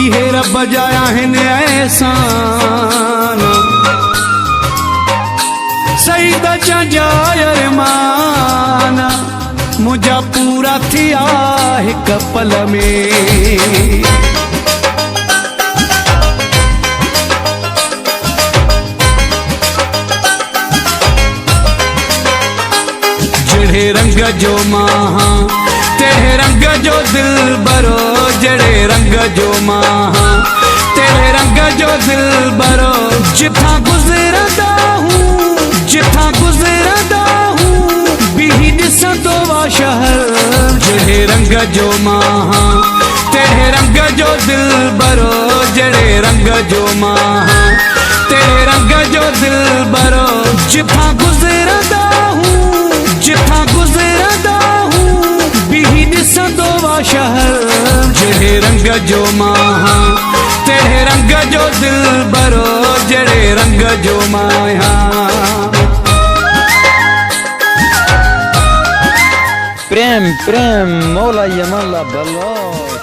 इहे रब जा आहिनि एहसान सही त चंजाय अरमान मुंहिंजा पूरा थिया हिक पल में जड़े रंग जो मां तेरे रंग जो दिल बरो जड़े रंग जो मां तेरे रंग जो दिल बरो जिथा गुजरदा हूँ बीही ॾिसंदो वा शहर जड़े रंग जो मां तेरे रंग जो दिल बरो जड़े रंग जो मां तेरे रंग जो दिल बरो जिथा गुजरदा हूँ बीही ॾिसंदो वा शहर जड़े रंग जो मां तेरे रंग जो दिल बरो जड़े रंग जो माया प्रेम प्रेम मौला यमला बलोच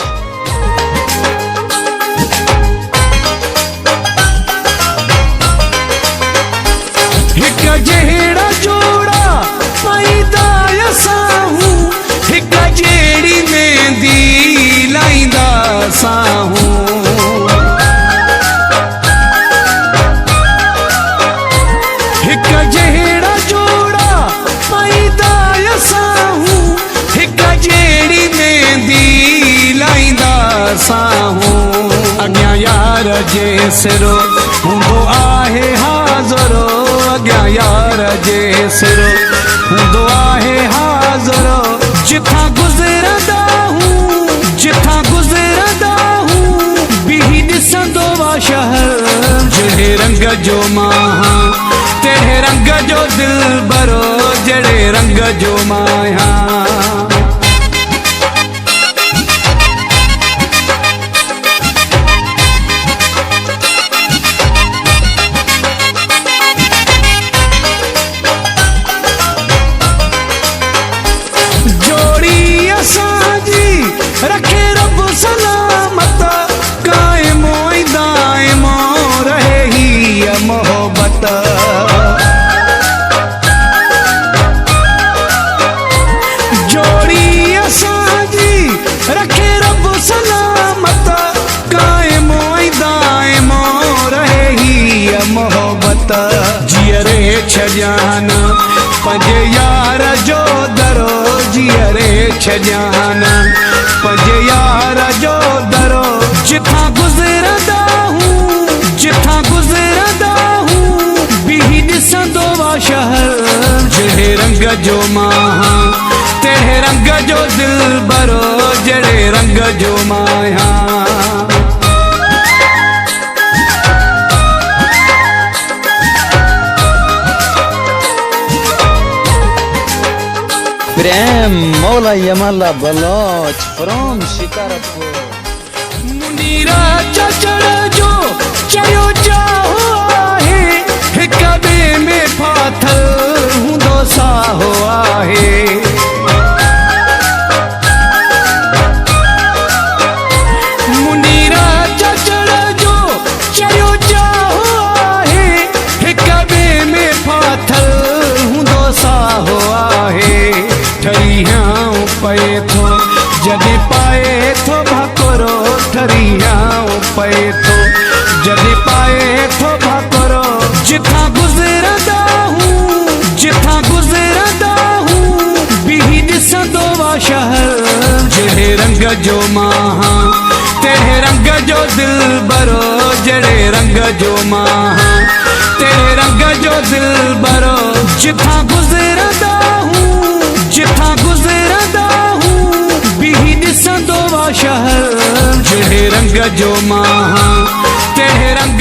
हिक जहिड़ा जोड़ा पाईंदा असां हूं हिक जहिड़ी मेहंदी लाईंदा असां हूं हिक जहिड़ा जोड़ा पाईंदा असां हूं हिक जहिड़ी मेहंदी लाईंदा असां हूं अॻियां यार जे सिरो हूंदो आहे हाज़रो अॻियां यार जे सिरो हूंदो आहे हाज़रो जिथा गुजरदा हूँ बीही ॾिसंदो वा शहर जड़े रंग जो मां तेरे रंग जो दिल बरो जड़े रंग जो माया जोड़ी असांजी रखे रब सलामत कायमो ऐं दाइमो रहे हीअ मोहबत जोड़ी असांजी रखे रब सलामत कायमो ऐं दाइमो रहे हीअ मोहबत जीअरे छॼान पंहिंजे यार जो दरो जीअरे छॼान पंहिंजे यार जो दरो जिथा गुजरदा हूँ बीही ॾिसंदो वा शहर जड़े रंग जो मां तेरे रंग जो दिल बरो जड़े रंग जो माया प्रेम मौला यमला बलोच फ्रॉम शिकारपुर मुनीरा चचड़ जो चयो चाहो आहे हिक ॿिए में फाथल हूंदो साहो आहे मुनीरा चचड़ जो चयो चाहो आहे हिक ॿिए में फाथल हूंदो साहो आहे ठरियाऊं पए थो जॾहिं पाए थो भाकुरो ठरियाऊं पए थो जॾहिं पाए थो भाकुरो जिथा गुजरदा हूँ बीही ॾिसंदो वा शहर जड़े रंग जो मां तेरे रंग जो दिल बरो जड़े रंग जो मां तेरे रंग जो दिल बरो जिथा गुजरदा हूँ बीही ॾिसंदो वा शहर जड़े रंग जो मां तेरे रंग